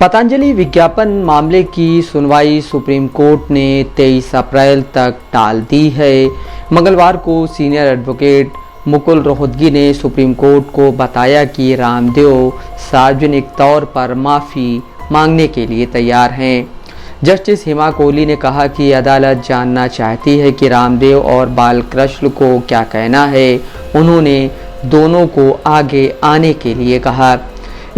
पतंजलि विज्ञापन मामले की सुनवाई सुप्रीम कोर्ट ने 23 अप्रैल तक टाल दी है। मंगलवार को सीनियर एडवोकेट मुकुल रोहतगी ने सुप्रीम कोर्ट को बताया कि रामदेव सार्वजनिक तौर पर माफ़ी मांगने के लिए तैयार हैं। जस्टिस हिमा कोहली ने कहा कि अदालत जानना चाहती है कि रामदेव और बालकृष्ण को क्या कहना है। उन्होंने दोनों को आगे आने के लिए कहा।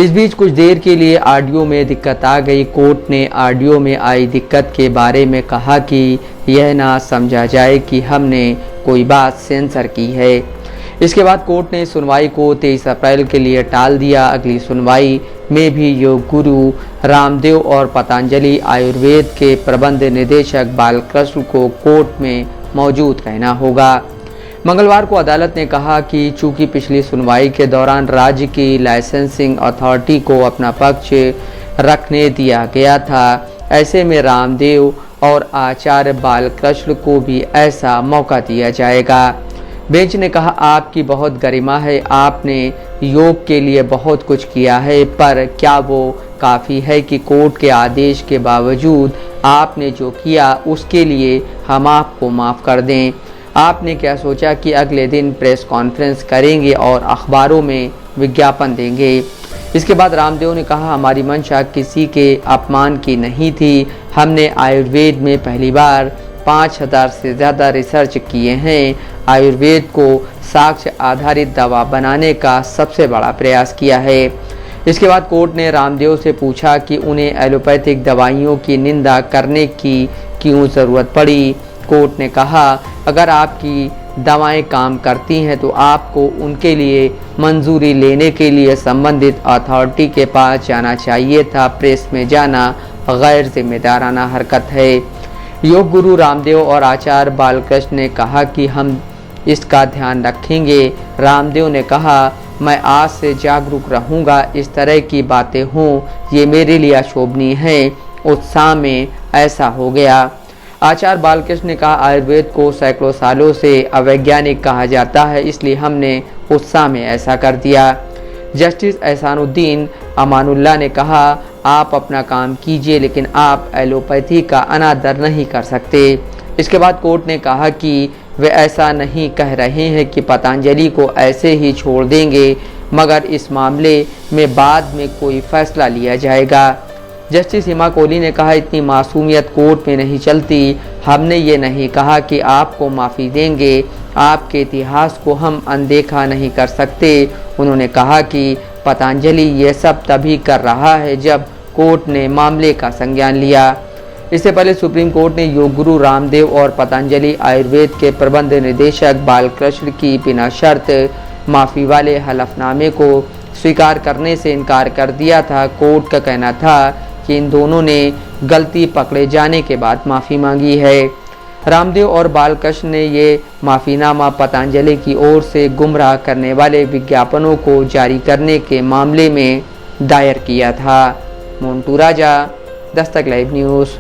इस बीच कुछ देर के लिए ऑडियो में दिक्कत आ गई। कोर्ट ने ऑडियो में आई दिक्कत के बारे में कहा कि यह ना समझा जाए कि हमने कोई बात सेंसर की है। इसके बाद कोर्ट ने सुनवाई को 23 अप्रैल के लिए टाल दिया। अगली सुनवाई में भी योग गुरु रामदेव और पतंजलि आयुर्वेद के प्रबंध निदेशक बालकृष्ण को कोर्ट में मौजूद रहना होगा। मंगलवार को अदालत ने कहा कि चूंकि पिछली सुनवाई के दौरान राज्य की लाइसेंसिंग अथॉरिटी को अपना पक्ष रखने दिया गया था, ऐसे में रामदेव और आचार्य बालकृष्ण को भी ऐसा मौका दिया जाएगा। बेंच ने कहा, आपकी बहुत गरिमा है, आपने योग के लिए बहुत कुछ किया है, पर क्या वो काफ़ी है कि कोर्ट के आदेश के बावजूद आपने जो किया उसके लिए हम आपको माफ़ कर दें? आपने क्या सोचा कि अगले दिन प्रेस कॉन्फ्रेंस करेंगे और अखबारों में विज्ञापन देंगे? इसके बाद रामदेव ने कहा, हमारी मंशा किसी के अपमान की नहीं थी। हमने आयुर्वेद में पहली बार 5000 से ज़्यादा रिसर्च किए हैं। आयुर्वेद को साक्ष्य आधारित दवा बनाने का सबसे बड़ा प्रयास किया है। इसके बाद कोर्ट ने रामदेव से पूछा कि उन्हें एलोपैथिक दवाइयों की निंदा करने की क्यों ज़रूरत पड़ी। कोर्ट ने कहा, अगर आपकी दवाएं काम करती हैं तो आपको उनके लिए मंजूरी लेने के लिए संबंधित अथॉरिटी के पास जाना चाहिए था। प्रेस में जाना गैर जिम्मेदाराना हरकत है। योग गुरु रामदेव और आचार्य बालकृष्ण ने कहा कि हम इसका ध्यान रखेंगे। रामदेव ने कहा, मैं आज से जागरूक रहूंगा। इस तरह की बातें हों ये मेरे लिए अशोभनीय है। उत्साह में ऐसा हो गया। आचार्य बालकृष्ण ने कहा, आयुर्वेद को सैकड़ों सालों से अवैज्ञानिक कहा जाता है, इसलिए हमने उत्साह में ऐसा कर दिया। जस्टिस एहसानुद्दीन अमानुल्लाह ने कहा, आप अपना काम कीजिए, लेकिन आप एलोपैथी का अनादर नहीं कर सकते। इसके बाद कोर्ट ने कहा कि वे ऐसा नहीं कह रहे हैं कि पतंजलि को ऐसे ही छोड़ देंगे, मगर इस मामले में बाद में कोई फैसला लिया जाएगा। जस्टिस हिमा कोहली ने कहा, इतनी मासूमियत कोर्ट में नहीं चलती। हमने ये नहीं कहा कि आपको माफ़ी देंगे। आपके इतिहास को हम अनदेखा नहीं कर सकते। उन्होंने कहा कि पतंजलि ये सब तभी कर रहा है जब कोर्ट ने मामले का संज्ञान लिया। इससे पहले सुप्रीम कोर्ट ने योग गुरु रामदेव और पतंजलि आयुर्वेद के प्रबंध निदेशक बालकृष्ण की बिना शर्त माफ़ी वाले हलफनामे को स्वीकार करने से इनकार कर दिया था। कोर्ट का कहना था कि इन दोनों ने गलती पकड़े जाने के बाद माफ़ी मांगी है। रामदेव और बालकृष्ण ने ये माफ़ीनामा पतंजलि की ओर से गुमराह करने वाले विज्ञापनों को जारी करने के मामले में दायर किया था। मोन्टू राजा, दस्तक लाइव न्यूज़।